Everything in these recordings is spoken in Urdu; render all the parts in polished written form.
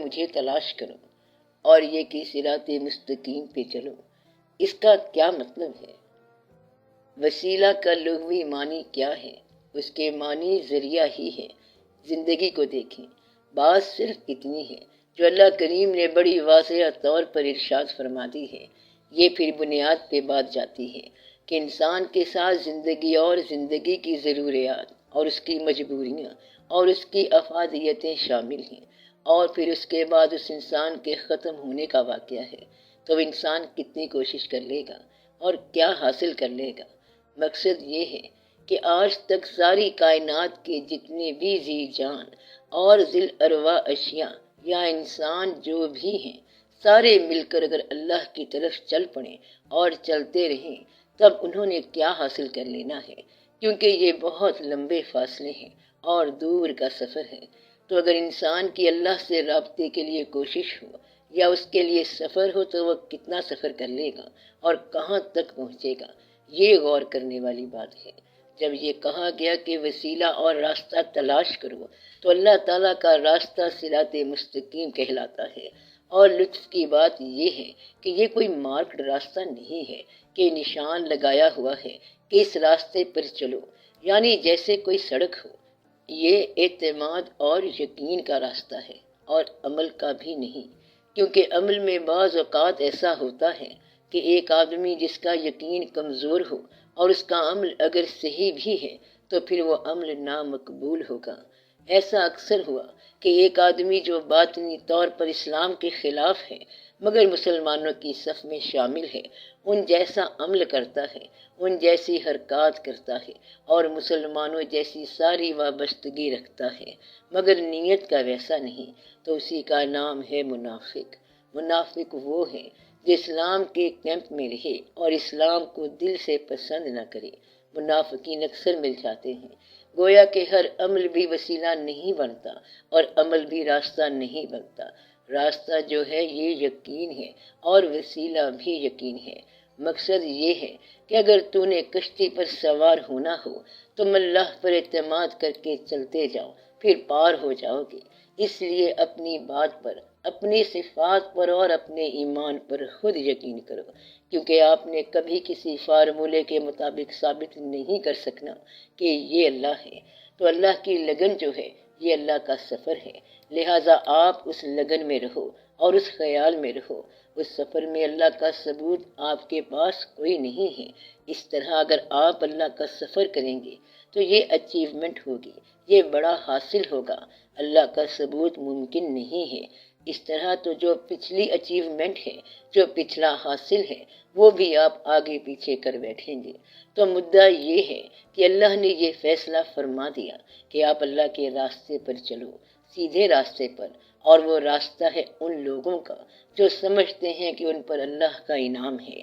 مجھے تلاش کرو اور یہ کہ صراط مستقیم پہ چلو۔ اس کا کیا مطلب ہے؟ وسیلہ کا لغوی معنی کیا ہے؟ اس کے معنی ذریعہ ہی ہے۔ زندگی کو دیکھیں، بات صرف اتنی ہے جو اللہ کریم نے بڑی واضح طور پر ارشاد فرما دی ہے۔ یہ پھر بنیاد پہ بات جاتی ہے کہ انسان کے ساتھ زندگی اور زندگی کی ضروریات اور اس کی مجبوریاں اور اس کی افادیتیں شامل ہیں، اور پھر اس کے بعد اس انسان کے ختم ہونے کا واقعہ ہے۔ تو انسان کتنی کوشش کر لے گا اور کیا حاصل کر لے گا؟ مقصد یہ ہے کہ آج تک ساری کائنات کے جتنے بھی ذی جان اور ذی الارواح اشیاء یا انسان جو بھی ہیں، سارے مل کر اگر اللہ کی طرف چل پڑیں اور چلتے رہیں، تب انہوں نے کیا حاصل کر لینا ہے، کیونکہ یہ بہت لمبے فاصلے ہیں اور دور کا سفر ہے۔ تو اگر انسان کی اللہ سے رابطے کے لیے کوشش ہو یا اس کے لیے سفر ہو، تو وہ کتنا سفر کر لے گا اور کہاں تک پہنچے گا؟ یہ غور کرنے والی بات ہے۔ جب یہ کہا گیا کہ وسیلہ اور راستہ تلاش کرو، تو اللہ تعالیٰ کا راستہ صراط مستقیم کہلاتا ہے۔ اور لطف کی بات یہ ہے کہ یہ کوئی مارکڈ راستہ نہیں ہے کہ نشان لگایا ہوا ہے کہ اس راستے پر چلو، یعنی جیسے کوئی سڑک ہو۔ یہ اعتماد اور یقین کا راستہ ہے اور عمل کا بھی نہیں، کیونکہ عمل میں بعض اوقات ایسا ہوتا ہے کہ ایک آدمی جس کا یقین کمزور ہو اور اس کا عمل اگر صحیح بھی ہے تو پھر وہ عمل نامقبول ہوگا۔ ایسا اکثر ہوا کہ ایک آدمی جو باطنی طور پر اسلام کے خلاف ہے مگر مسلمانوں کی صف میں شامل ہے، ان جیسا عمل کرتا ہے، ان جیسی حرکات کرتا ہے اور مسلمانوں جیسی ساری وابستگی رکھتا ہے، مگر نیت کا ویسا نہیں، تو اسی کا نام ہے منافق۔ منافق وہ ہے جو اسلام کے کیمپ میں رہے اور اسلام کو دل سے پسند نہ کرے۔ منافقین اکثر مل جاتے ہیں، گویا کہ ہر عمل بھی وسیلہ نہیں بنتا اور عمل بھی راستہ نہیں بنتا۔ راستہ جو ہے یہ یقین ہے اور وسیلہ بھی یقین ہے۔ مقصد یہ ہے کہ اگر تو نے کشتی پر سوار ہونا ہو، تم اللہ پر اعتماد کر کے چلتے جاؤ، پھر پار ہو جاؤ گے۔ اس لیے اپنی بات پر، اپنی صفات پر اور اپنے ایمان پر خود یقین کرو، کیونکہ آپ نے کبھی کسی فارمولے کے مطابق ثابت نہیں کر سکنا کہ یہ اللہ ہے۔ تو اللہ کی لگن جو ہے یہ اللہ کا سفر ہے، لہٰذا آپ اس لگن میں رہو اور اس خیال میں رہو۔ اس سفر میں اللہ کا ثبوت آپ کے پاس کوئی نہیں ہے۔ اس طرح اگر آپ اللہ کا سفر کریں گے تو یہ اچیومنٹ ہوگی، یہ بڑا حاصل ہوگا۔ اللہ کا ثبوت ممکن نہیں ہے۔ اس طرح تو جو پچھلی اچیومنٹ ہے، جو پچھلا حاصل ہے، وہ بھی آپ آگے پیچھے کر بیٹھیں گے۔ تو مدعا یہ ہے کہ اللہ نے یہ فیصلہ فرما دیا کہ آپ اللہ کے راستے پر چلو، سیدھے راستے پر، اور وہ راستہ ہے ان لوگوں کا جو سمجھتے ہیں کہ ان پر اللہ کا انعام ہے،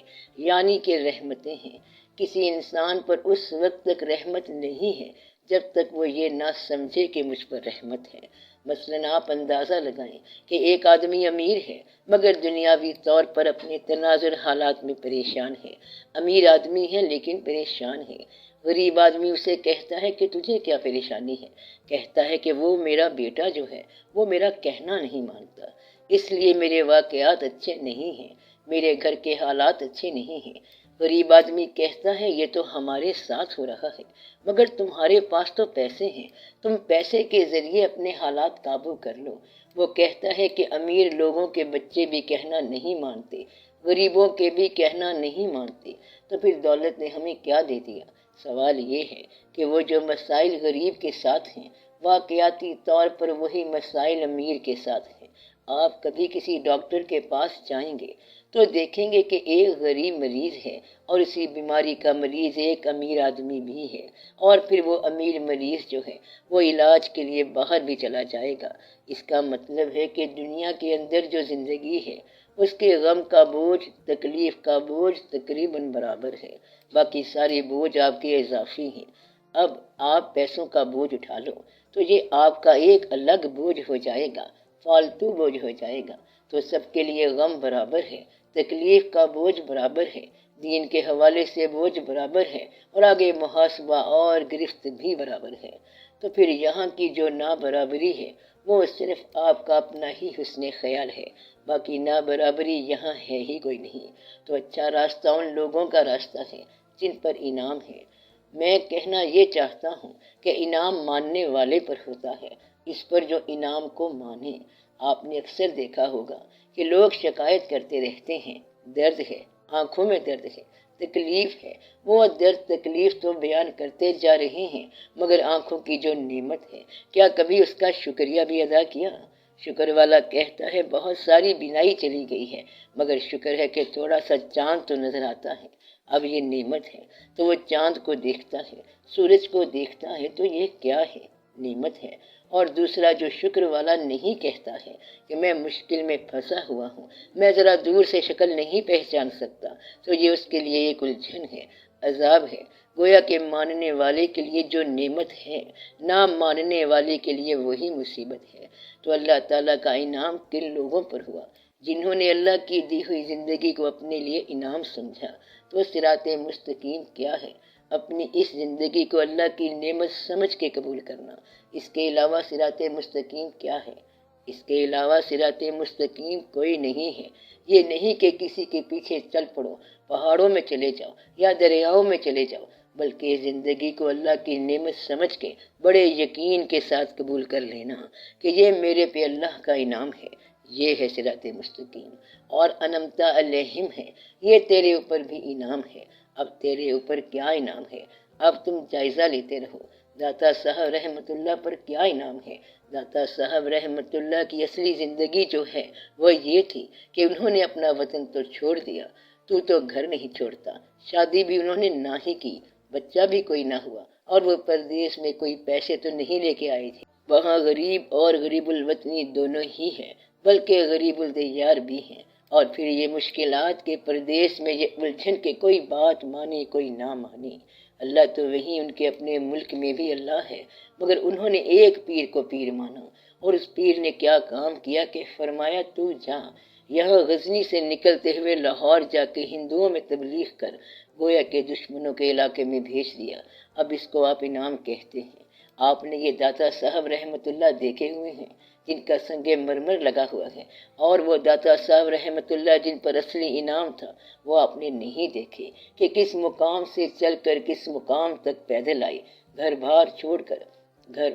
یعنی کہ رحمتیں ہیں۔ کسی انسان پر اس وقت تک رحمت نہیں ہے جب تک وہ یہ نہ سمجھے کہ مجھ پر رحمت ہے۔ مثلاً آپ اندازہ لگائیں کہ ایک آدمی امیر ہے مگر دنیاوی طور پر اپنے تناظر حالات میں پریشان ہے۔ امیر آدمی ہے لیکن پریشان ہے۔ غریب آدمی اسے کہتا ہے کہ تجھے کیا پریشانی ہے؟ کہتا ہے کہ وہ میرا بیٹا جو ہے وہ میرا کہنا نہیں مانتا، اس لیے میرے واقعات اچھے نہیں ہیں، میرے گھر کے حالات اچھے نہیں ہیں۔ غریب آدمی کہتا ہے یہ تو ہمارے ساتھ ہو رہا ہے، مگر تمہارے پاس تو پیسے ہیں، تم پیسے کے ذریعے اپنے حالات قابو کر لو۔ وہ کہتا ہے کہ امیر لوگوں کے بچے بھی کہنا نہیں مانتے، غریبوں کے بھی کہنا نہیں مانتے، تو پھر دولت نے ہمیں کیا دے دیا؟ سوال یہ ہے کہ وہ جو مسائل غریب کے ساتھ ہیں، واقعاتی طور پر وہی مسائل امیر کے ساتھ ہیں۔ آپ کبھی کسی ڈاکٹر کے پاس جائیں گے تو دیکھیں گے کہ ایک غریب مریض ہے اور اسی بیماری کا مریض ایک امیر آدمی بھی ہے، اور پھر وہ امیر مریض جو ہے وہ علاج کے لیے باہر بھی چلا جائے گا۔ اس کا مطلب ہے کہ دنیا کے اندر جو زندگی ہے اس کے غم کا بوجھ، تکلیف کا بوجھ تقریباً برابر ہے، باقی سارے بوجھ آپ کے اضافی ہیں۔ اب آپ پیسوں کا بوجھ اٹھا لو تو یہ آپ کا ایک الگ بوجھ ہو جائے گا، فالتو بوجھ ہو جائے گا۔ تو سب کے لیے غم برابر ہے، تکلیف کا بوجھ برابر ہے، دین کے حوالے سے بوجھ برابر ہے، اور آگے محاسبہ اور گرفت بھی برابر ہے۔ تو پھر یہاں کی جو نابرابری ہے وہ صرف آپ کا اپنا ہی حسن خیال ہے، باقی نا برابری یہاں ہے ہی کوئی نہیں۔ تو اچھا راستہ ان لوگوں کا راستہ ہے جن پر انعام ہے۔ میں کہنا یہ چاہتا ہوں کہ انعام ماننے والے پر ہوتا ہے، اس پر جو انعام کو مانے۔ آپ نے اکثر دیکھا ہوگا کہ لوگ شکایت کرتے رہتے ہیں، درد ہے، آنکھوں میں درد ہے، تکلیف ہے۔ وہ درد تکلیف تو بیان کرتے جا رہے ہیں، مگر آنکھوں کی جو نعمت ہے، کیا کبھی اس کا شکریہ بھی ادا کیا؟ شکر والا کہتا ہے بہت ساری بینائی چلی گئی ہے، مگر شکر ہے کہ تھوڑا سا چاند تو نظر آتا ہے۔ اب یہ نعمت ہے تو وہ چاند کو دیکھتا ہے، سورج کو دیکھتا ہے، تو یہ کیا ہے؟ نعمت ہے۔ اور دوسرا جو شکر والا نہیں کہتا ہے کہ میں مشکل میں پھنسا ہوا ہوں، میں ذرا دور سے شکل نہیں پہچان سکتا، تو یہ اس کے لیے ایک الجھن ہے، عذاب ہے۔ گویا کہ ماننے والے کے لیے جو نعمت ہے، نہ ماننے والے کے لیے وہی مصیبت ہے۔ تو اللہ تعالیٰ کا انعام کن لوگوں پر ہوا؟ جنہوں نے اللہ کی دی ہوئی زندگی کو اپنے لیے انعام سمجھا۔ تو صراط مستقیم کیا ہے؟ اپنی اس زندگی کو اللہ کی نعمت سمجھ کے قبول کرنا۔ اس کے علاوہ صراط مستقیم کیا ہے؟ اس کے علاوہ صراط مستقیم کوئی نہیں ہے۔ یہ نہیں کہ کسی کے پیچھے چل پڑو، پہاڑوں میں چلے جاؤ یا دریاؤں میں چلے جاؤ، بلکہ زندگی کو اللہ کی نعمت سمجھ کے بڑے یقین کے ساتھ قبول کر لینا کہ یہ میرے پہ اللہ کا انعام ہے۔ یہ ہے صراط مستقیم۔ اور انمتا علیہم ہے، یہ تیرے اوپر بھی انعام ہے۔ اب تیرے اوپر کیا انعام ہے؟ اب تم جائزہ لیتے رہو۔ داتا صاحب رحمت اللہ پر کیا انعام ہے؟ داتا صاحب رحمت اللہ کی اصلی زندگی جو ہے وہ یہ تھی کہ انہوں نے اپنا وطن تو چھوڑ دیا، تو گھر نہیں چھوڑتا، شادی بھی انہوں نے نہ ہی کی، بچہ بھی کوئی نہ ہوا، اور وہ پردیس میں کوئی پیسے تو نہیں لے کے آئی تھی۔ وہاں غریب اور غریب الوطنی دونوں ہی ہیں، بلکہ غریب الدیار بھی ہیں۔ اور پھر یہ مشکلات کے پردیس میں یہ الجھن کے کوئی بات مانی کوئی نہ مانی۔ اللہ تو وہی ان کے اپنے ملک میں بھی اللہ ہے، مگر انہوں نے ایک پیر کو پیر مانا، اور اس پیر نے کیا کام کیا کہ فرمایا تو جا، یہاں غزنی سے نکلتے ہوئے لاہور جا کے ہندوؤں میں تبلیغ کر، گویا کے دشمنوں کے علاقے میں بھیج دیا۔ اب اس کو آپ انعام کہتے ہیں۔ آپ نے یہ داتا صاحب رحمت اللہ دیکھے ہوئے ہیں جن کا سنگ مرمر لگا ہوا ہے، اور وہ داتا صاحب رحمت اللہ جن پر اصلی انعام تھا وہ آپ نے نہیں دیکھے کہ کس مقام سے چل کر کس مقام تک پیدل آئے، گھر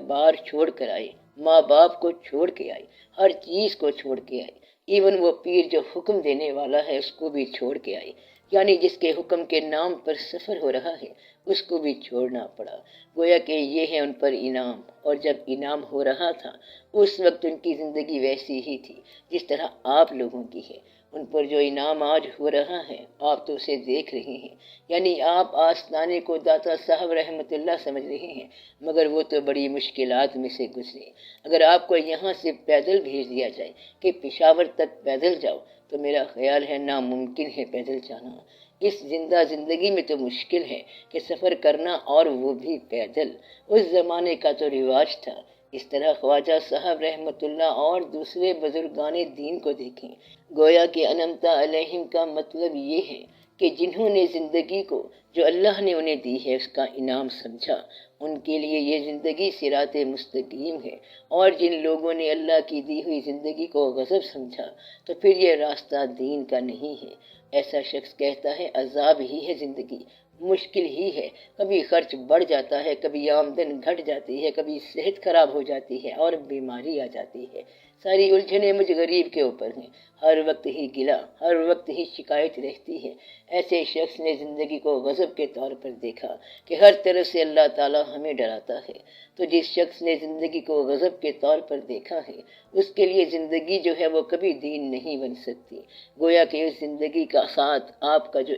بار چھوڑ کر آئے، ماں باپ کو چھوڑ کے آئے، ہر چیز کو چھوڑ کے آئے، ایون وہ پیر جو حکم دینے والا ہے اس کو بھی چھوڑ کے آئے، یعنی جس کے حکم کے نام پر سفر ہو رہا ہے اس کو بھی چھوڑنا پڑا۔ گویا کہ یہ ہے ان پر انعام۔ اور جب انعام ہو رہا تھا اس وقت ان کی زندگی ویسی ہی تھی جس طرح آپ لوگوں کی ہے۔ ان پر جو انعام آج ہو رہا ہے آپ تو اسے دیکھ رہے ہیں، یعنی آپ آستانے کو داتا صاحب رحمت اللہ سمجھ رہے ہیں، مگر وہ تو بڑی مشکلات میں سے گزرے۔ اگر آپ کو یہاں سے پیدل بھیج دیا جائے کہ پشاور تک پیدل جاؤ تو میرا خیال ہے ناممکن ہے پیدل جانا۔ اس زندہ زندگی میں تو مشکل ہے کہ سفر کرنا، اور وہ بھی پیدل۔ اس زمانے کا تو رواج تھا۔ اس طرح خواجہ صاحب رحمت اللہ اور دوسرے بزرگان دین کو دیکھیں۔ گویا کہ انمتا علیہم کا مطلب یہ ہے کہ جنہوں نے زندگی کو جو اللہ نے انہیں دی ہے اس کا انعام سمجھا، ان کے لیے یہ زندگی صراط مستقیم ہے۔ اور جن لوگوں نے اللہ کی دی ہوئی زندگی کو غضب سمجھا تو پھر یہ راستہ دین کا نہیں ہے۔ ایسا شخص کہتا ہے عذاب ہی ہے زندگی، مشکل ہی ہے، کبھی خرچ بڑھ جاتا ہے، کبھی آمدن گھٹ جاتی ہے، کبھی صحت خراب ہو جاتی ہے اور بیماری آ جاتی ہے۔ ساری الجھنیں مجھ غریب کے اوپر ہیں، ہر وقت ہی گلا، ہر وقت ہی شکایت رہتی ہے۔ ایسے شخص نے زندگی کو غضب کے طور پر دیکھا کہ ہر طرف سے اللہ تعالیٰ ہمیں ڈراتا ہے۔ تو جس شخص نے زندگی کو غضب کے طور پر دیکھا ہے اس کے لیے زندگی جو ہے وہ کبھی دین نہیں بن سکتی۔ گویا کہ اس زندگی کا ساتھ آپ کا جو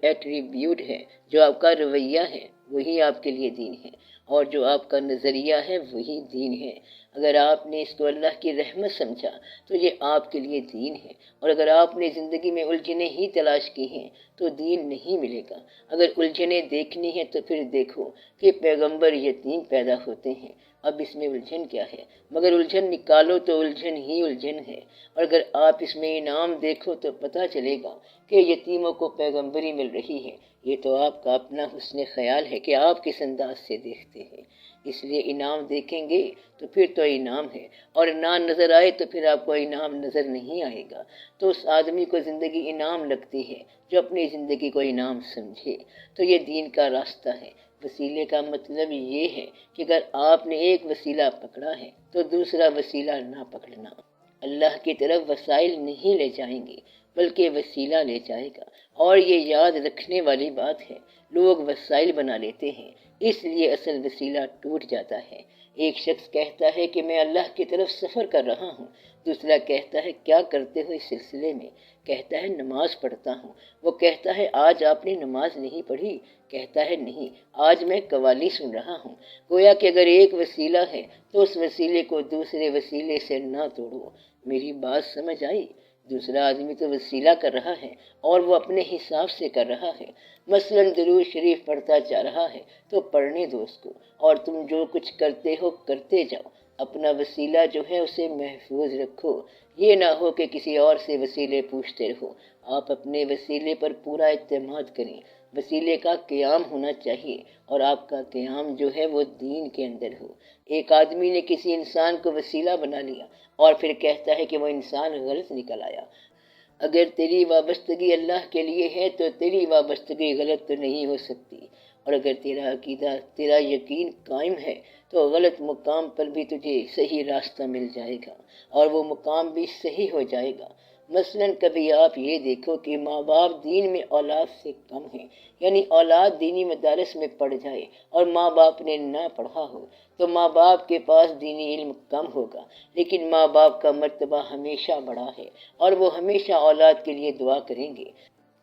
ایٹریبیوٹ ہے، جو آپ کا رویہ ہے وہی آپ کے لیے دین ہے، اور جو آپ کا نظریہ ہے وہی دین ہے۔ اگر آپ نے اس کو اللہ کی رحمت سمجھا تو یہ آپ کے لیے دین ہے، اور اگر آپ نے زندگی میں الجھنیں ہی تلاش کی ہیں تو دین نہیں ملے گا۔ اگر الجھنیں دیکھنی ہے تو پھر دیکھو کہ پیغمبر یتیم پیدا ہوتے ہیں، اب اس میں الجھن کیا ہے؟ مگر الجھن نکالو تو الجھن ہی الجھن ہے۔ اور اگر آپ اس میں انعام دیکھو تو پتہ چلے گا کہ یتیموں کو پیغمبری مل رہی ہے، یہ تو آپ کا اپنا حسن خیال ہے کہ آپ کس انداز سے دیکھتے ہیں، اس لیے انعام دیکھیں گے تو پھر تو انعام ہے، اور نہ نظر آئے تو پھر آپ کو انعام نظر نہیں آئے گا۔ تو اس آدمی کو زندگی انعام لگتی ہے جو اپنی زندگی کو انعام سمجھے۔ تو یہ دین کا راستہ ہے۔ وسیلے کا مطلب یہ ہے کہ اگر آپ نے ایک وسیلہ پکڑا ہے تو دوسرا وسیلہ نہ پکڑنا۔ اللہ کی طرف وسائل نہیں لے جائیں گے بلکہ وسیلہ لے جائے گا، اور یہ یاد رکھنے والی بات ہے، لوگ وسائل بنا لیتے ہیں اس لیے اصل وسیلہ ٹوٹ جاتا ہے۔ ایک شخص کہتا ہے کہ میں اللہ کی طرف سفر کر رہا ہوں، دوسرا کہتا ہے کیا کرتے ہو اس سلسلے میں؟ کہتا ہے نماز پڑھتا ہوں۔ وہ کہتا ہے آج آپ نے نماز نہیں پڑھی؟ کہتا ہے نہیں، آج میں قوالی سن رہا ہوں۔ گویا کہ اگر ایک وسیلہ ہے تو اس وسیلے کو دوسرے وسیلے سے نہ توڑو۔ میری بات سمجھ آئی؟ دوسرا آدمی تو وسیلہ کر رہا ہے اور وہ اپنے حساب سے کر رہا ہے۔ مثلا درود شریف پڑھتا جا رہا ہے تو پڑھنے دو اس کو، اور تم جو کچھ کرتے ہو کرتے جاؤ۔ اپنا وسیلہ جو ہے اسے محفوظ رکھو، یہ نہ ہو کہ کسی اور سے وسیلے پوچھتے رہو۔ آپ اپنے وسیلے پر پورا اعتماد کریں۔ وسیلے کا قیام ہونا چاہیے، اور آپ کا قیام جو ہے وہ دین کے اندر ہو۔ ایک آدمی نے کسی انسان کو وسیلہ بنا لیا اور پھر کہتا ہے کہ وہ انسان غلط نکل آیا۔ اگر تیری وابستگی اللہ کے لیے ہے تو تیری وابستگی غلط تو نہیں ہو سکتی، اور اگر تیرا عقیدہ، تیرا یقین قائم ہے تو غلط مقام پر بھی تجھے صحیح راستہ مل جائے گا، اور وہ مقام بھی صحیح ہو جائے گا۔ مثلا کبھی آپ یہ دیکھو کہ ماں باپ دین میں اولاد سے کم ہیں، یعنی اولاد دینی مدارس میں پڑھ جائے اور ماں باپ نے نہ پڑھا ہو تو ماں باپ کے پاس دینی علم کم ہوگا، لیکن ماں باپ کا مرتبہ ہمیشہ بڑا ہے اور وہ ہمیشہ اولاد کے لیے دعا کریں گے۔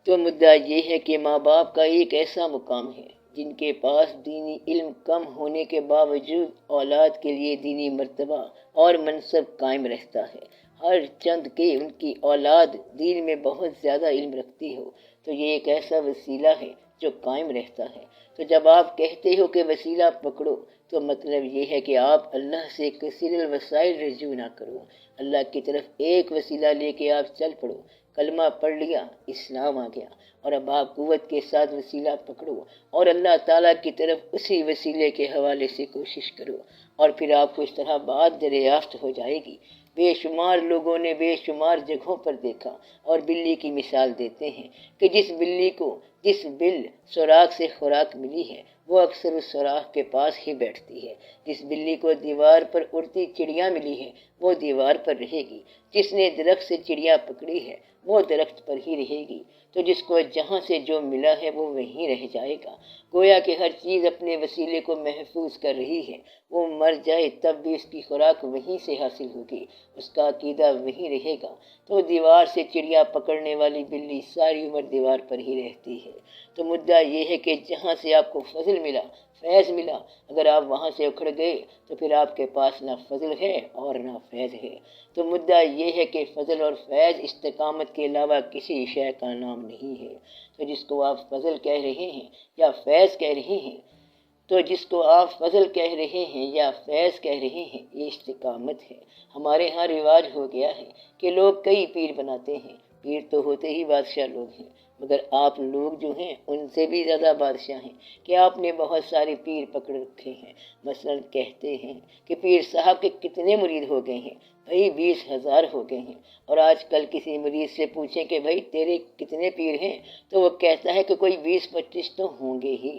تو مدعا یہ ہے کہ ماں باپ کا ایک ایسا مقام ہے جن کے پاس دینی علم کم ہونے کے باوجود اولاد کے لیے دینی مرتبہ اور منصب قائم رہتا ہے، ہر چند کہ ان کی اولاد دین میں بہت زیادہ علم رکھتی ہو تو یہ ایک ایسا وسیلہ ہے جو قائم رہتا ہے۔ تو جب آپ کہتے ہو کہ وسیلہ پکڑو تو مطلب یہ ہے کہ آپ اللہ سے کثیر الوسائل رجوع نہ کرو، اللہ کی طرف ایک وسیلہ لے کے آپ چل پڑو۔ کلمہ پڑھ لیا، اسلام آ گیا، اور اب آپ قوت کے ساتھ وسیلہ پکڑو اور اللہ تعالیٰ کی طرف اسی وسیلے کے حوالے سے کوشش کرو، اور پھر آپ کو اس طرح بات دریافت ہو جائے گی۔ بے شمار لوگوں نے بے شمار جگہوں پر دیکھا اور بلی کی مثال دیتے ہیں کہ جس بلی کو جس بل سوراخ سے خوراک ملی ہے وہ اکثر اس سوراخ کے پاس ہی بیٹھتی ہے۔ جس بلی کو دیوار پر اڑتی چڑیاں ملی ہے وہ دیوار پر رہے گی۔ جس نے درخت سے چڑیا پکڑی ہے وہ درخت پر ہی رہے گی۔ تو جس کو جہاں سے جو ملا ہے وہ وہیں رہ جائے گا۔ گویا کہ ہر چیز اپنے وسیلے کو محفوظ کر رہی ہے۔ وہ مر جائے تب بھی اس کی خوراک وہیں سے حاصل ہوگی، اس کا عقیدہ وہیں رہے گا۔ تو دیوار سے چڑیا پکڑنے والی بلی ساری عمر دیوار پر ہی رہتی ہے۔ تو مدعا یہ ہے کہ جہاں سے آپ کو فضل ملا، فیض ملا، اگر آپ وہاں سے اکھڑ گئے تو پھر آپ کے پاس نہ فضل ہے اور نہ فیض ہے۔ تو مدعا یہ ہے کہ فضل اور فیض استقامت کے علاوہ کسی شے کا نام نہیں ہے۔ تو جس کو آپ فضل کہہ رہے ہیں یا فیض کہہ رہے ہیں یا فیض کہہ رہے ہیں، یہ استقامت ہے۔ ہمارے ہاں رواج ہو گیا ہے کہ لوگ کئی پیر بناتے ہیں، پیر تو ہوتے ہی بادشاہ لوگ ہیں، مگر آپ لوگ جو ہیں ان سے بھی زیادہ بادشاہ ہیں کہ آپ نے بہت سارے پیر پکڑ رکھے ہیں۔ مثلا کہتے ہیں کہ پیر صاحب کے کتنے مرید ہو گئے ہیں؟ بھائی 20,000 ہو گئے ہیں۔ اور آج کل کسی مرید سے پوچھیں کہ بھائی تیرے کتنے پیر ہیں تو وہ کہتا ہے کہ کوئی 20-25 تو ہوں گے ہی۔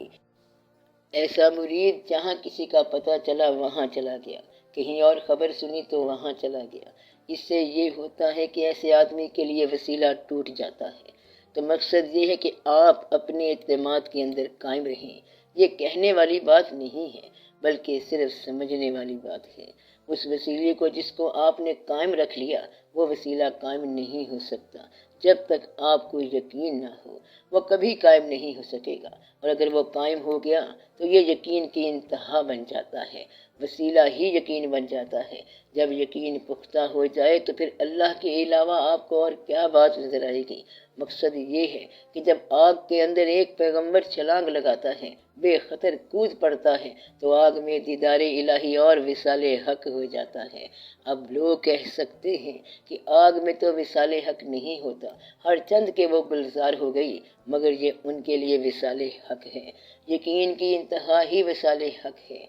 ایسا مرید جہاں کسی کا پتہ چلا وہاں چلا گیا، کہیں اور خبر سنی تو وہاں چلا گیا۔ اس سے یہ ہوتا ہے کہ ایسے آدمی کے لیے وسیلہ ٹوٹ جاتا ہے۔ تو مقصد یہ ہے کہ آپ اپنے اعتماد کے اندر قائم رہیں۔ یہ کہنے والی بات نہیں ہے بلکہ صرف سمجھنے والی بات ہے۔ اس وسیلے کو جس کو آپ نے قائم رکھ لیا وہ وسیلہ قائم نہیں ہو سکتا جب تک آپ کو یقین نہ ہو، وہ کبھی قائم نہیں ہو سکے گا، اور اگر وہ قائم ہو گیا تو یہ یقین کی انتہا بن جاتا ہے، وسیلہ ہی یقین بن جاتا ہے۔ جب یقین پختہ ہو جائے تو پھر اللہ کے علاوہ آپ کو اور کیا بات نظر آئے گی؟ مقصد یہ ہے کہ جب آگ کے اندر ایک پیغمبر چھلانگ لگاتا ہے بے خطر کود پڑتا ہے تو آگ میں دیدار الہی اور وصال حق ہو جاتا ہے۔ اب لوگ کہہ سکتے ہیں کہ آگ میں تو وصال حق نہیں ہوتا، ہر چند کے وہ گلزار ہو گئی، مگر یہ ان کے لیے وصال حق ہے۔ یقین کی انتہا ہی وصال حق ہے۔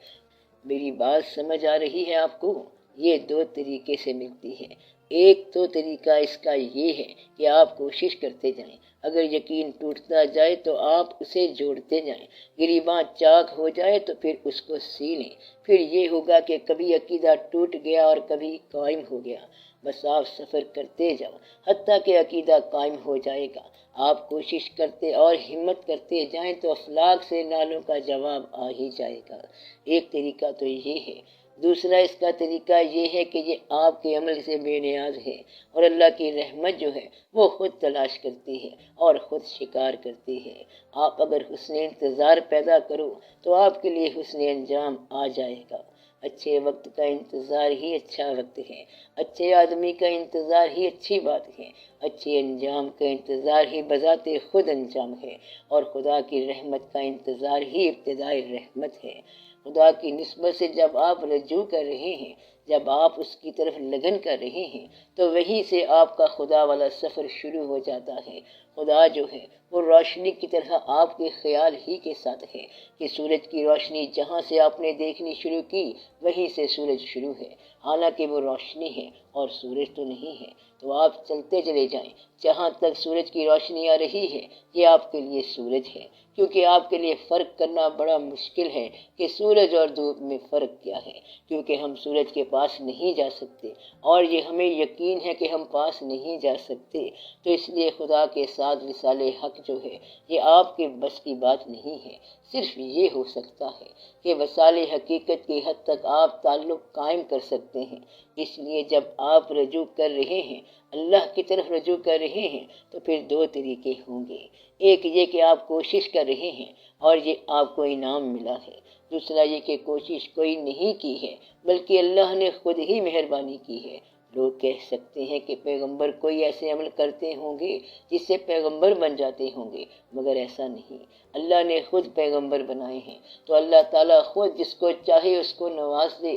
میری بات سمجھ آ رہی ہے آپ کو؟ یہ دو طریقے سے ملتی ہے۔ ایک تو طریقہ اس کا یہ ہے کہ آپ کوشش کرتے جائیں، اگر یقین ٹوٹتا جائے تو آپ اسے جوڑتے جائیں، گریباں چاک ہو جائے تو پھر اس کو سی لیں، پھر یہ ہوگا کہ کبھی عقیدہ ٹوٹ گیا اور کبھی قائم ہو گیا، بس آپ سفر کرتے جاؤ حتیٰ کہ عقیدہ قائم ہو جائے گا۔ آپ کوشش کرتے اور ہمت کرتے جائیں تو افلاک سے نالوں کا جواب آ ہی جائے گا۔ ایک طریقہ تو یہ ہے۔ دوسرا اس کا طریقہ یہ ہے کہ یہ آپ کے عمل سے بے نیاز ہے، اور اللہ کی رحمت جو ہے وہ خود تلاش کرتی ہے اور خود شکار کرتی ہے۔ آپ اگر حسن انتظار پیدا کرو تو آپ کے لیے حسن انجام آ جائے گا۔ اچھے وقت کا انتظار ہی اچھا وقت ہے، اچھے آدمی کا انتظار ہی اچھی بات ہے، اچھے انجام کا انتظار ہی بذات خود انجام ہے، اور خدا کی رحمت کا انتظار ہی ابتدائی رحمت ہے۔ خدا کی نسبت سے جب آپ رجوع کر رہے ہیں، جب آپ اس کی طرف لگن کر رہے ہیں، تو وہیں سے آپ کا خدا والا سفر شروع ہو جاتا ہے۔ خدا جو ہے وہ روشنی کی طرح آپ کے خیال ہی کے ساتھ ہے کہ سورج کی روشنی جہاں سے آپ نے دیکھنی شروع کی وہیں سے سورج شروع ہے، حالانکہ وہ روشنی ہے اور سورج تو نہیں ہے۔ تو آپ چلتے چلے جائیں، جہاں تک سورج کی روشنی آ رہی ہے یہ آپ کے لیے سورج ہے، کیونکہ آپ کے لیے فرق کرنا بڑا مشکل ہے کہ سورج اور دھوپ میں فرق کیا ہے، کیونکہ ہم سورج کے پاس نہیں جا سکتے، اور یہ ہمیں یقین ہے کہ ہم پاس نہیں جا سکتے، تو اس لیے خدا کے ساتھ وصال حق جو ہے یہ آپ کے بس کی بات نہیں ہے۔ صرف یہ ہو سکتا ہے کہ وصال حقیقت کی حد تک آپ تعلق قائم کر سکتے ہیں۔ اس لیے جب آپ رجوع کر رہے ہیں، اللہ کی طرف رجوع کر رہے ہیں، تو پھر دو طریقے ہوں گے۔ ایک یہ کہ آپ کوشش کر رہے ہیں اور یہ آپ کو انعام ملا ہے۔ دوسرا یہ کہ کوشش کوئی نہیں کی ہے بلکہ اللہ نے خود ہی مہربانی کی ہے۔ لوگ کہہ سکتے ہیں کہ پیغمبر کوئی ایسے عمل کرتے ہوں گے جس سے پیغمبر بن جاتے ہوں گے، مگر ایسا نہیں۔ اللہ نے خود پیغمبر بنائے ہیں، تو اللہ تعالیٰ خود جس کو چاہے اس کو نواز دے۔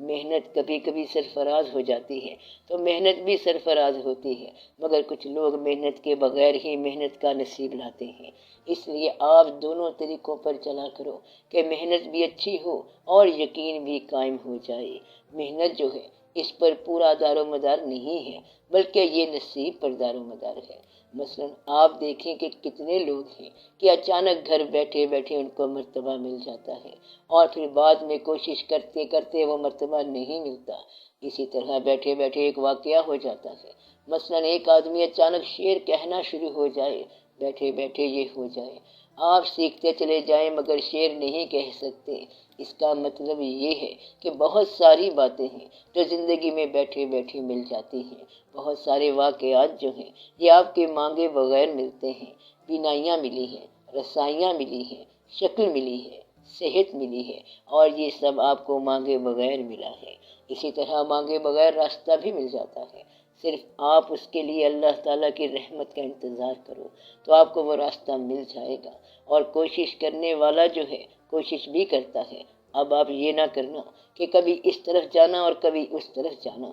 محنت کبھی کبھی سرفراز ہو جاتی ہے تو محنت بھی سرفراز ہوتی ہے، مگر کچھ لوگ محنت کے بغیر ہی محنت کا نصیب لاتے ہیں۔ اس لیے آپ دونوں طریقوں پر چلا کرو کہ محنت بھی اچھی ہو اور یقین بھی قائم ہو جائے۔ محنت جو ہے اس پر پورا دار و مدار نہیں ہے، بلکہ یہ نصیب پر دار و مدار ہے۔ مثلا آپ دیکھیں کہ کتنے لوگ ہیں کہ اچانک گھر بیٹھے بیٹھے ان کو مرتبہ مل جاتا ہے، اور پھر بعد میں کوشش کرتے کرتے وہ مرتبہ نہیں ملتا۔ اسی طرح بیٹھے بیٹھے ایک واقعہ ہو جاتا ہے، مثلا ایک آدمی اچانک شعر کہنا شروع ہو جائے، بیٹھے بیٹھے یہ ہو جائے، آپ سیکھتے چلے جائیں مگر شعر نہیں کہہ سکتے۔ اس کا مطلب یہ ہے کہ بہت ساری باتیں ہیں جو زندگی میں بیٹھے بیٹھے مل جاتی ہیں، بہت سارے واقعات جو ہیں یہ آپ کے مانگے بغیر ملتے ہیں۔ بینائیاں ملی ہیں، رسائیاں ملی ہیں، شکل ملی ہے، صحت ملی ہے، اور یہ سب آپ کو مانگے بغیر ملا ہے۔ اسی طرح مانگے بغیر راستہ بھی مل جاتا ہے، صرف آپ اس کے لیے اللہ تعالیٰ کی رحمت کا انتظار کرو تو آپ کو وہ راستہ مل جائے گا۔ اور کوشش کرنے والا جو ہے کوشش بھی کرتا ہے۔ اب آپ یہ نہ کرنا کہ کبھی اس طرف جانا اور کبھی اس طرف جانا،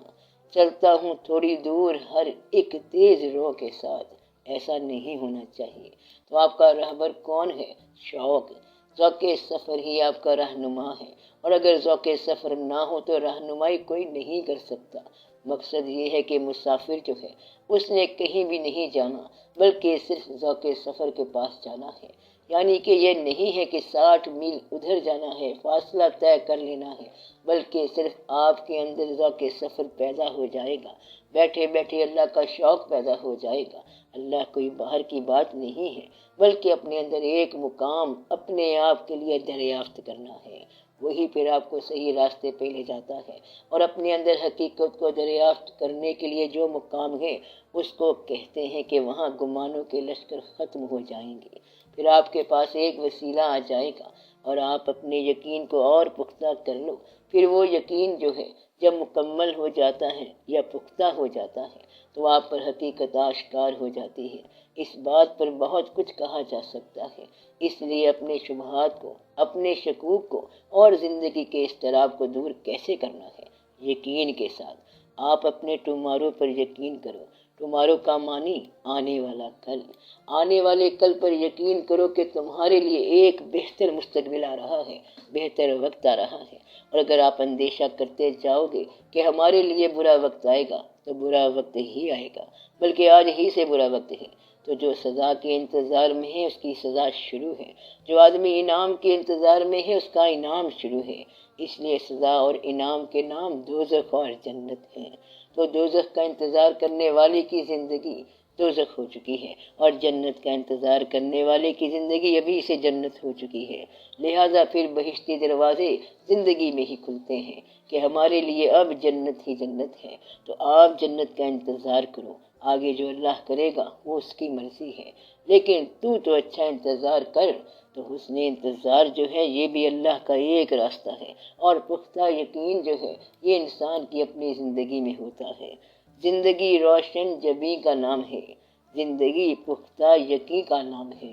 چلتا ہوں تھوڑی دور ہر ایک تیز رو کے ساتھ، ایسا نہیں ہونا چاہیے۔ تو آپ کا رہبر کون ہے؟ شوق، ذوق سفر ہی آپ کا رہنما ہے، اور اگر ذوق سفر نہ ہو تو رہنمائی کوئی نہیں کر سکتا۔ مقصد یہ ہے کہ مسافر جو ہے اس نے کہیں بھی نہیں جانا بلکہ صرف ذوق سفر کے پاس جانا ہے، یعنی کہ یہ نہیں ہے کہ 60 میل ادھر جانا ہے، فاصلہ طے کر لینا ہے، بلکہ صرف آپ کے اندر ذوق سفر پیدا ہو جائے گا، بیٹھے بیٹھے اللہ کا شوق پیدا ہو جائے گا۔ اللہ کوئی باہر کی بات نہیں ہے، بلکہ اپنے اندر ایک مقام اپنے آپ کے لیے دریافت کرنا ہے، وہی پھر آپ کو صحیح راستے پہ لے جاتا ہے۔ اور اپنے اندر حقیقت کو دریافت کرنے کے لیے جو مقام ہے اس کو کہتے ہیں کہ وہاں گمانوں کے لشکر ختم ہو جائیں گے، پھر آپ کے پاس ایک وسیلہ آ جائے گا اور آپ اپنے یقین کو اور پختہ کر لو، پھر وہ یقین جو ہے جب مکمل ہو جاتا ہے یا پختہ ہو جاتا ہے تو آپ پر حقیقت آشکار ہو جاتی ہے۔ اس بات پر بہت کچھ کہا جا سکتا ہے، اس لیے اپنے شبہات کو، اپنے شکوک کو اور زندگی کے اضطراب کو دور کیسے کرنا ہے؟ یقین کے ساتھ۔ آپ اپنے ٹمارو پر یقین کرو۔ ٹمارو کا معنی آنے والا کل۔ آنے والے کل پر یقین کرو کہ تمہارے لیے ایک بہتر مستقبل آ رہا ہے، بہتر وقت آ رہا ہے۔ اور اگر آپ اندیشہ کرتے جاؤ گے کہ ہمارے لیے برا وقت آئے گا تو برا وقت ہی آئے گا، بلکہ آج ہی سے برا وقت ہے۔ تو جو سزا کے انتظار میں ہے اس کی سزا شروع ہے، جو آدمی انعام کے انتظار میں ہے اس کا انعام شروع ہے۔ اس لیے سزا اور انعام کے نام دوزخ اور جنت ہیں۔ تو دوزخ کا انتظار کرنے والے کی زندگی دوزخ ہو چکی ہے، اور جنت کا انتظار کرنے والے کی زندگی ابھی سے جنت ہو چکی ہے۔ لہٰذا پھر بہشتی دروازے زندگی میں ہی کھلتے ہیں کہ ہمارے لیے اب جنت ہی جنت ہے۔ تو آپ جنت کا انتظار کرو، آگے جو اللہ کرے گا وہ اس کی مرضی ہے، لیکن تو اچھا انتظار کر۔ تو حسن انتظار جو ہے یہ بھی اللہ کا ایک راستہ ہے، اور پختہ یقین جو ہے یہ انسان کی اپنی زندگی میں ہوتا ہے۔ زندگی روشن جبیں کا نام ہے، زندگی پختہ یقین کا نام ہے۔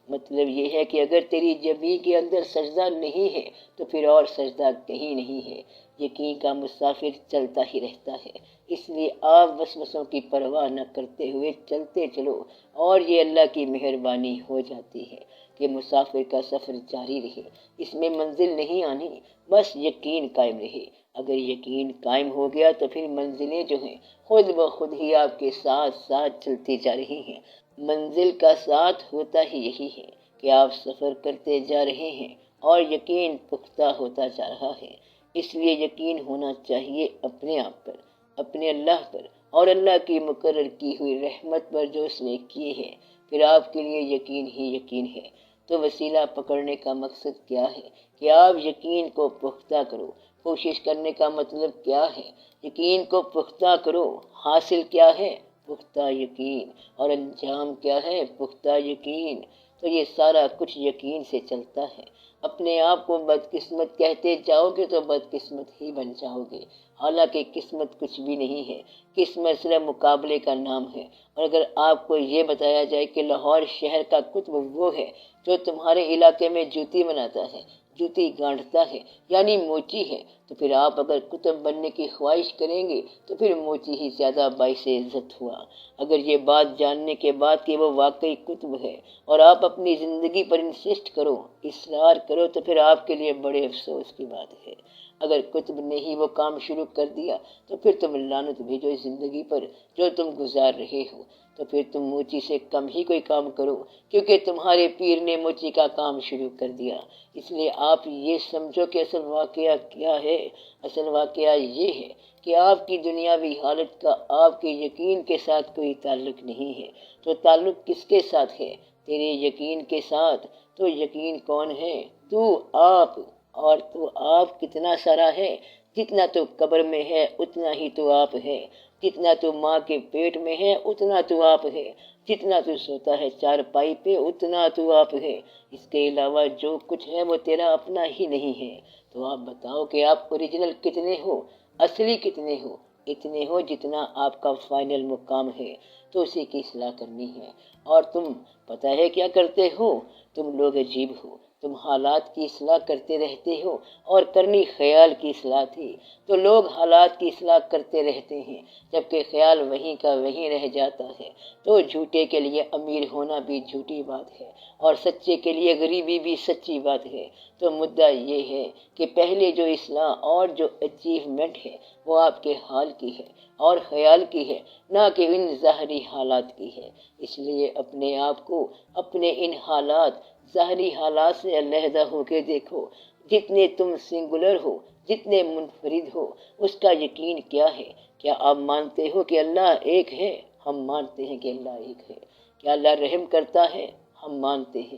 مطلب یہ ہے کہ اگر تیری جبیں کے اندر سجدہ نہیں ہے تو پھر اور سجدہ کہیں نہیں ہے۔ یقین کا مسافر چلتا ہی رہتا ہے، اس لیے آپ وسوسوں کی پرواہ نہ کرتے ہوئے چلتے چلو، اور یہ اللہ کی مہربانی ہو جاتی ہے کہ مسافر کا سفر جاری رہے۔ اس میں منزل نہیں آنی، بس یقین قائم رہے۔ اگر یقین قائم ہو گیا تو پھر منزلیں جو ہیں خود بخود ہی آپ کے ساتھ ساتھ چلتی جا رہی ہیں۔ منزل کا ساتھ ہوتا ہی یہی ہے کہ آپ سفر کرتے جا رہے ہیں اور یقین پختہ ہوتا جا رہا ہے۔ اس لیے یقین ہونا چاہیے اپنے آپ پر، اپنے اللہ پر، اور اللہ کی مقرر کی ہوئی رحمت پر جو اس نے کیے ہیں۔ پھر آپ کے لیے یقین ہی یقین ہے۔ تو وسیلہ پکڑنے کا مقصد کیا ہے کہ آپ یقین کو پختہ کرو۔ کوشش کرنے کا مطلب کیا ہے؟ یقین کو پختہ کرو۔ حاصل کیا ہے؟ پختہ یقین۔ اور انجام کیا ہے؟ پختہ یقین۔ تو یہ سارا کچھ یقین سے چلتا ہے۔ اپنے آپ کو بدقسمت کہتے جاؤ گے تو بدقسمت ہی بن جاؤ گے، حالانکہ قسمت کچھ بھی نہیں ہے۔ قسمت صرف مقابلے کا نام ہے۔ اور اگر آپ کو یہ بتایا جائے کہ لاہور شہر کا قطب وہ ہے جو تمہارے علاقے میں جوتی بناتا ہے، جوتی گانٹھتا ہے، یعنی موچی ہے، تو پھر آپ اگر قطب بننے کی خواہش کریں گے تو پھر موچی ہی زیادہ باعث عزت ہوا۔ اگر یہ بات جاننے کے بعد کہ وہ واقعی قطب ہے اور آپ اپنی زندگی پر انسسٹ کرو، اصرار کرو، تو پھر آپ کے لیے بڑے افسوس کی بات ہے۔ اگر قطب نے ہی وہ کام شروع کر دیا تو پھر تم لعنت بھیجو اس زندگی پر جو تم گزار رہے ہو۔ تو پھر تم موچی سے کم ہی کوئی کام کرو، کیونکہ تمہارے پیر نے موچی کا کام شروع کر دیا۔ اس لیے آپ یہ سمجھو کہ اصل واقعہ کیا ہے۔ اصل واقعہ یہ ہے کہ آپ کی دنیاوی حالت کا آپ کے یقین کے ساتھ کوئی تعلق نہیں ہے۔ تو تعلق کس کے ساتھ ہے؟ تیرے یقین کے ساتھ۔ تو یقین کون ہے؟ تو آپ۔ اور تو آپ کتنا سارا ہے؟ جتنا تو قبر میں ہے اتنا ہی تو آپ ہے، جتنا تو ماں کے پیٹ میں ہے اتنا تو آپ ہے، جتنا تو سوتا ہے چارپائی پہ اتنا تو آپ ہے۔ اس کے علاوہ جو کچھ ہے وہ تیرا اپنا ہی نہیں ہے۔ تو آپ بتاؤ کہ آپ اوریجنل کتنے ہو، اصلی کتنے ہو؟ اتنے ہو جتنا آپ کا فائنل مقام ہے، تو اسی کی اصلاح کرنی ہے۔ اور تم پتہ ہے کیا کرتے ہو؟ تم لوگ عجیب ہو، تم حالات کی اصلاح کرتے رہتے ہو، اور کرنی خیال کی اصلاح تھی۔ تو لوگ حالات کی اصلاح کرتے رہتے ہیں جبکہ خیال وہیں کا وہیں رہ جاتا ہے۔ تو جھوٹے کے لیے امیر ہونا بھی جھوٹی بات ہے، اور سچے کے لیے غریبی بھی سچی بات ہے۔ تو مدعا یہ ہے کہ پہلے جو اصلاح اور جو اچیومنٹ ہے وہ آپ کے حال کی ہے اور خیال کی ہے، نہ کہ ان ظاہری حالات کی ہے۔ اس لیے اپنے آپ کو اپنے ان حالات، ظاہری حالات سے علیحدہ ہو کے دیکھو۔ جتنے تم سنگولر ہو، جتنے منفرد ہو، اس کا یقین کیا ہے؟ کیا آپ مانتے ہو کہ اللہ ایک ہے؟ ہم مانتے ہیں کہ اللہ ایک ہے۔ کیا اللہ رحم کرتا ہے؟ ہم مانتے ہیں۔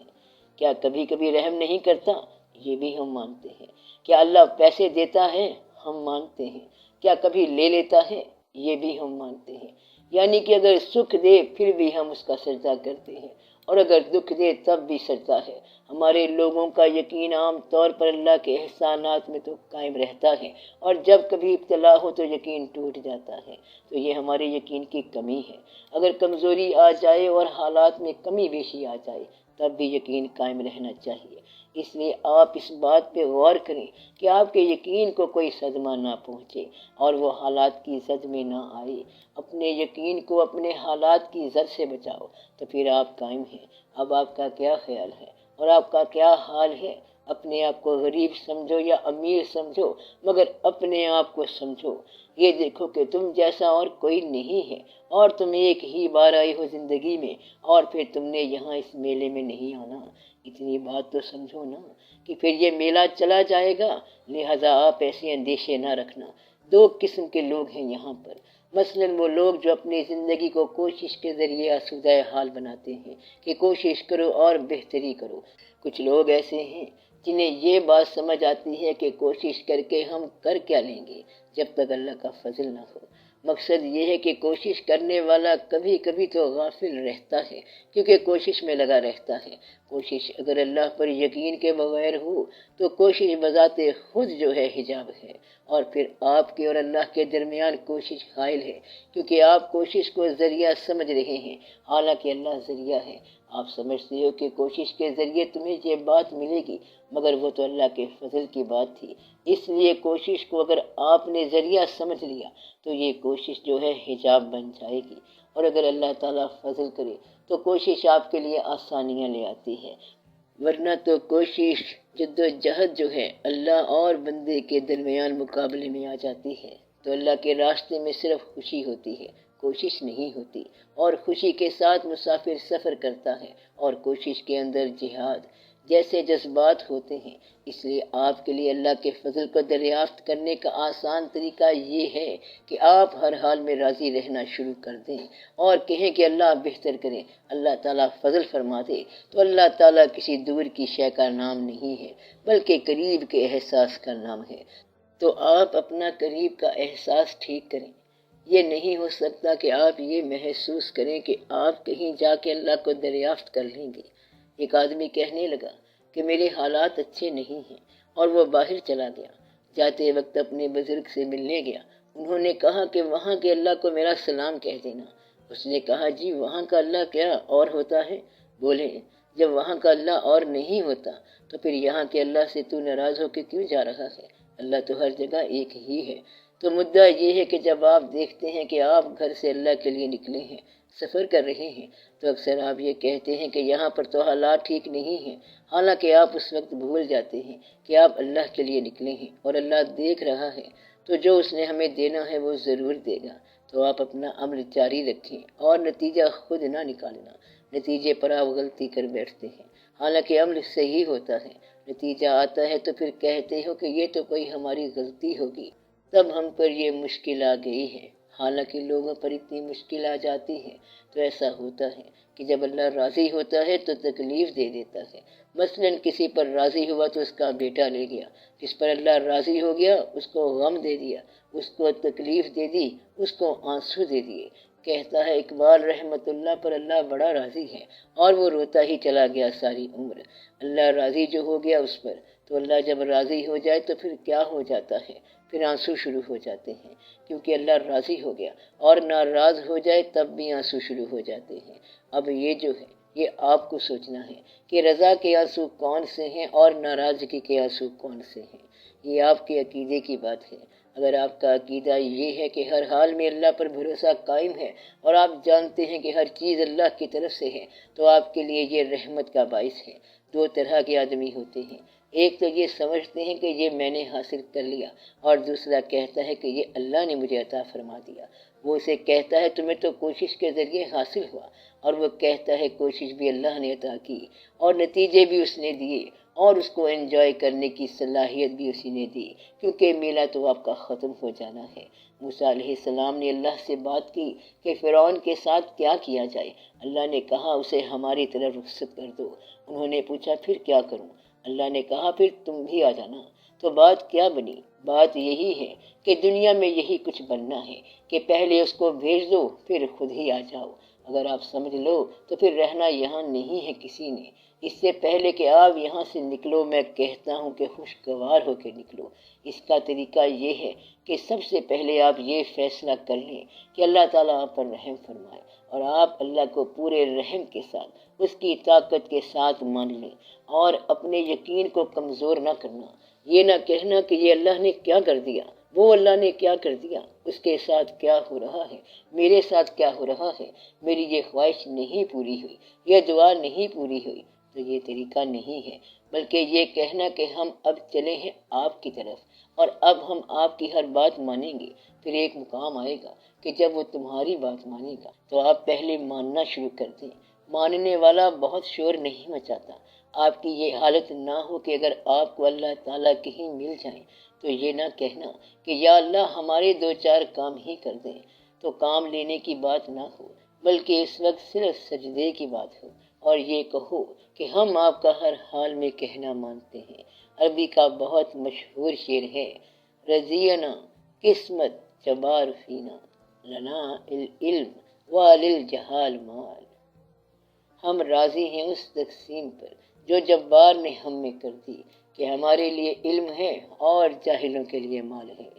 کیا کبھی کبھی رحم نہیں کرتا؟ یہ بھی ہم مانتے ہیں۔ کیا اللہ پیسے دیتا ہے؟ ہم مانتے ہیں۔ کیا کبھی لے لیتا ہے؟ یہ بھی ہم مانتے ہیں۔ یعنی کہ اگر سکھ دے پھر بھی ہم اس کا سجدہ کرتے ہیں، اور اگر دکھ دے تب بھی سجدہ ہے۔ ہمارے لوگوں کا یقین عام طور پر اللہ کے احسانات میں تو قائم رہتا ہے، اور جب کبھی ابتلا ہو تو یقین ٹوٹ جاتا ہے۔ تو یہ ہمارے یقین کی کمی ہے۔ اگر کمزوری آ جائے اور حالات میں کمی بیشی آ جائے تب بھی یقین قائم رہنا چاہیے۔ اس لیے آپ اس بات پہ غور کریں کہ آپ کے یقین کو کوئی صدمہ نہ پہنچے اور وہ حالات کی زد میں نہ آئے۔ اپنے یقین کو اپنے حالات کی زد سے بچاؤ تو پھر آپ قائم ہیں۔ اب آپ کا کیا خیال ہے اور آپ کا کیا حال ہے؟ اپنے آپ کو غریب سمجھو یا امیر سمجھو، مگر اپنے آپ کو سمجھو۔ یہ دیکھو کہ تم جیسا اور کوئی نہیں ہے، اور تم ایک ہی بار آئے ہو زندگی میں، اور پھر تم نے یہاں اس میلے میں نہیں آنا۔ اتنی بات تو سمجھو نا کہ پھر یہ میلہ چلا جائے گا، لہذا آپ ایسے اندیشے نہ رکھنا۔ دو قسم کے لوگ ہیں یہاں پر، مثلاً وہ لوگ جو اپنی زندگی کو کوشش کے ذریعے آسودہ حال بناتے ہیں کہ کوشش کرو اور بہتری کرو۔ کچھ لوگ ایسے ہیں جنہیں یہ بات سمجھ آتی ہے کہ کوشش کر کے ہم کر کیا لیں گے جب تک اللہ کا فضل نہ ہو۔ مقصد یہ ہے کہ کوشش کرنے والا کبھی کبھی تو غافل رہتا ہے، کیونکہ کوشش میں لگا رہتا ہے۔ کوشش اگر اللہ پر یقین کے بغیر ہو تو کوشش بذات خود جو ہے حجاب ہے، اور پھر آپ کے اور اللہ کے درمیان کوشش حائل ہے، کیونکہ آپ کوشش کو ذریعہ سمجھ رہے ہیں، حالانکہ اللہ ذریعہ ہے۔ آپ سمجھتے ہو کہ کوشش کے ذریعے تمہیں یہ بات ملے گی، مگر وہ تو اللہ کے فضل کی بات تھی۔ اس لیے کوشش کو اگر آپ نے ذریعہ سمجھ لیا تو یہ کوشش جو ہے حجاب بن جائے گی، اور اگر اللہ تعالیٰ فضل کرے تو کوشش آپ کے لیے آسانیاں لے آتی ہے، ورنہ تو کوشش جد و جہد جو ہے اللہ اور بندے کے درمیان مقابلے میں آ جاتی ہے۔ تو اللہ کے راستے میں صرف خوشی ہوتی ہے، کوشش نہیں ہوتی، اور خوشی کے ساتھ مسافر سفر کرتا ہے، اور کوشش کے اندر جہاد جیسے جذبات ہوتے ہیں۔ اس لیے آپ کے لیے اللہ کے فضل کو دریافت کرنے کا آسان طریقہ یہ ہے کہ آپ ہر حال میں راضی رہنا شروع کر دیں اور کہیں کہ اللہ بہتر کرے، اللہ تعالیٰ فضل فرما دے۔ تو اللہ تعالیٰ کسی دور کی شے کا نام نہیں ہے، بلکہ قریب کے احساس کا نام ہے۔ تو آپ اپنا قریب کا احساس ٹھیک کریں۔ یہ نہیں ہو سکتا کہ آپ یہ محسوس کریں کہ آپ کہیں جا کے اللہ کو دریافت کر لیں گے۔ ایک آدمی کہنے لگا کہ میرے حالات اچھے نہیں ہیں، اور وہ باہر چلا گیا۔ جاتے وقت اپنے بزرگ سے ملنے گیا۔ انہوں نے کہا کہ وہاں کے اللہ کو میرا سلام کہہ دینا۔ اس نے کہا جی وہاں کا اللہ کیا اور ہوتا ہے؟ بولے جب وہاں کا اللہ اور نہیں ہوتا تو پھر یہاں کے اللہ سے تو ناراض ہو کے کیوں جا رہا ہے؟ اللہ تو ہر جگہ ایک ہی ہے۔ تو مدعا یہ ہے کہ جب آپ دیکھتے ہیں کہ آپ گھر سے اللہ کے لیے نکلے ہیں، سفر کر رہے ہیں، تو اکثر آپ یہ کہتے ہیں کہ یہاں پر تو حالات ٹھیک نہیں ہیں، حالانکہ آپ اس وقت بھول جاتے ہیں کہ آپ اللہ کے لیے نکلے ہیں اور اللہ دیکھ رہا ہے، تو جو اس نے ہمیں دینا ہے وہ ضرور دے گا۔ تو آپ اپنا عمل جاری رکھیں اور نتیجہ خود نہ نکالنا۔ نتیجے پر آپ غلطی کر بیٹھتے ہیں، حالانکہ عمل صحیح ہوتا ہے۔ نتیجہ آتا ہے تو پھر کہتے ہو کہ یہ تو کوئی ہماری غلطی ہوگی، تب ہم پر یہ مشکل آ گئی ہے۔ حالانکہ لوگوں پر اتنی مشکل آ جاتی ہے تو ایسا ہوتا ہے کہ جب اللہ راضی ہوتا ہے تو تکلیف دے دیتا ہے۔ مثلاً کسی پر راضی ہوا تو اس کا بیٹا لے گیا، جس پر اللہ راضی ہو گیا اس کو غم دے دیا، اس کو تکلیف دے دی، اس کو آنسو دے دیے۔ کہتا ہے اقبال رحمت اللہ پر اللہ بڑا راضی ہے، اور وہ روتا ہی چلا گیا ساری عمر۔ اللہ راضی جو ہو گیا اس پر، تو اللہ جب راضی ہو جائے تو پھر کیا ہو جاتا ہے؟ پھر آنسو شروع ہو جاتے ہیں، کیونکہ اللہ راضی ہو گیا، اور ناراض ہو جائے تب بھی آنسو شروع ہو جاتے ہیں۔ اب یہ جو ہے یہ آپ کو سوچنا ہے کہ رضا کے آنسو کون سے ہیں اور ناراضگی کے آنسو کون سے ہیں۔ یہ آپ کے عقیدے کی بات ہے۔ اگر آپ کا عقیدہ یہ ہے کہ ہر حال میں اللہ پر بھروسہ قائم ہے اور آپ جانتے ہیں کہ ہر چیز اللہ کی طرف سے ہے، تو آپ کے لیے یہ رحمت کا باعث ہے۔ دو طرح کے آدمی ہوتے ہیں، ایک تو یہ سمجھتے ہیں کہ یہ میں نے حاصل کر لیا، اور دوسرا کہتا ہے کہ یہ اللہ نے مجھے عطا فرما دیا۔ وہ اسے کہتا ہے تمہیں تو کوشش کے ذریعے حاصل ہوا، اور وہ کہتا ہے کوشش بھی اللہ نے عطا کی اور نتیجے بھی اس نے دیے، اور اس کو انجوائے کرنے کی صلاحیت بھی اسی نے دی، کیونکہ میلہ تو آپ کا ختم ہو جانا ہے۔ موسیٰ علیہ السلام نے اللہ سے بات کی کہ فرعون کے ساتھ کیا کیا جائے۔ اللہ نے کہا اسے ہماری طرف رخصت کر دو۔ انہوں نے پوچھا پھر کیا کروں؟ اللہ نے کہا پھر تم بھی آ جانا۔ تو بات کیا بنی؟ بات یہی ہے کہ دنیا میں یہی کچھ بننا ہے کہ پہلے اس کو بھیج دو پھر خود ہی آ جاؤ۔ اگر آپ سمجھ لو تو پھر رہنا یہاں نہیں ہے کسی نے۔ اس سے پہلے کہ آپ یہاں سے نکلو میں کہتا ہوں کہ خوشگوار ہو کے نکلو۔ اس کا طریقہ یہ ہے کہ سب سے پہلے آپ یہ فیصلہ کر لیں کہ اللہ تعالیٰ آپ پر رحم فرمائے، اور آپ اللہ کو پورے رحم کے ساتھ، اس کی طاقت کے ساتھ مان لیں، اور اپنے یقین کو کمزور نہ کرنا۔ یہ نہ کہنا کہ یہ اللہ نے کیا کر دیا، وہ اللہ نے کیا کر دیا، اس کے ساتھ کیا ہو رہا ہے، میرے ساتھ کیا ہو رہا ہے، میری یہ خواہش نہیں پوری ہوئی، یہ دعا نہیں پوری ہوئی۔ تو یہ طریقہ نہیں ہے، بلکہ یہ کہنا کہ ہم اب چلے ہیں آپ کی طرف، اور اب ہم آپ کی ہر بات مانیں گے۔ پھر ایک مقام آئے گا کہ جب وہ تمہاری بات مانے گا تو آپ پہلے ماننا شروع کر دیں۔ ماننے والا بہت شور نہیں مچاتا۔ آپ کی یہ حالت نہ ہو کہ اگر آپ کو اللہ تعالیٰ کہیں مل جائیں تو یہ نہ کہنا کہ یا اللہ ہمارے دو چار کام ہی کر دیں، تو کام لینے کی بات نہ ہو، بلکہ اس وقت صرف سجدے کی بات ہو، اور یہ کہو کہ ہم آپ کا ہر حال میں کہنا مانتے ہیں۔ عربی کا بہت مشہور شعر ہے، رضینا قسمت جبار فینا، لنا العلم وللجہال مال۔ ہم راضی ہیں اس تقسیم پر جو جبار نے ہم میں کر دی، کہ ہمارے لیے علم ہے اور جاہلوں کے لیے مال ہے۔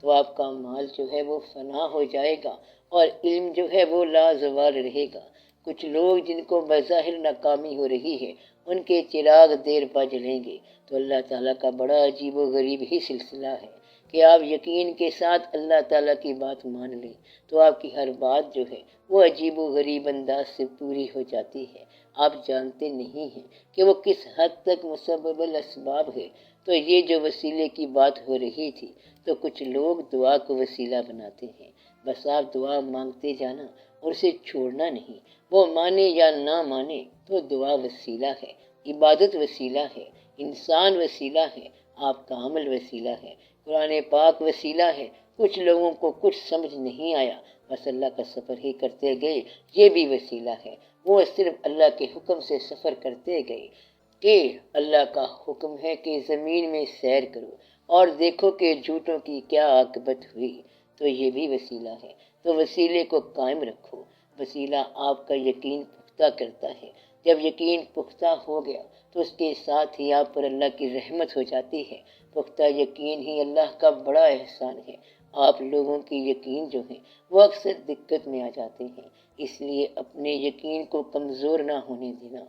تو آپ کا مال جو ہے وہ فنا ہو جائے گا، اور علم جو ہے وہ لازوال رہے گا۔ کچھ لوگ جن کو بظاہر ناکامی ہو رہی ہے، ان کے چراغ دیر پا جلیں گے۔ تو اللہ تعالیٰ کا بڑا عجیب و غریب ہی سلسلہ ہے کہ آپ یقین کے ساتھ اللہ تعالیٰ کی بات مان لیں تو آپ کی ہر بات جو ہے وہ عجیب و غریب انداز سے پوری ہو جاتی ہے۔ آپ جانتے نہیں ہیں کہ وہ کس حد تک مسبب الاسباب ہے۔ تو یہ جو وسیلے کی بات ہو رہی تھی، تو کچھ لوگ دعا کو وسیلہ بناتے ہیں۔ بس آپ دعا مانگتے جانا اور اسے چھوڑنا نہیں۔ وہ مانے یا نہ مانے تو دعا وسیلہ ہے، عبادت وسیلہ ہے، انسان وسیلہ ہے، آپ کا عمل وسیلہ ہے، قرآن پاک وسیلہ ہے۔ کچھ لوگوں کو کچھ سمجھ نہیں آیا، بس اللہ کا سفر ہی کرتے گئے، یہ بھی وسیلہ ہے۔ وہ صرف اللہ کے حکم سے سفر کرتے گئے کہ اللہ کا حکم ہے کہ زمین میں سیر کرو اور دیکھو کہ جھوٹوں کی کیا عاقبت ہوئی، تو یہ بھی وسیلہ ہے۔ تو وسیلے کو قائم رکھو۔ وسیلہ آپ کا یقین پختہ کرتا ہے۔ جب یقین پختہ ہو گیا تو اس کے ساتھ ہی آپ پر اللہ کی رحمت ہو جاتی ہے۔ پختہ یقین ہی اللہ کا بڑا احسان ہے۔ آپ لوگوں کی یقین جو ہیں وہ اکثر دقت میں آ جاتے ہیں، اس لیے اپنے یقین کو کمزور نہ ہونے دینا۔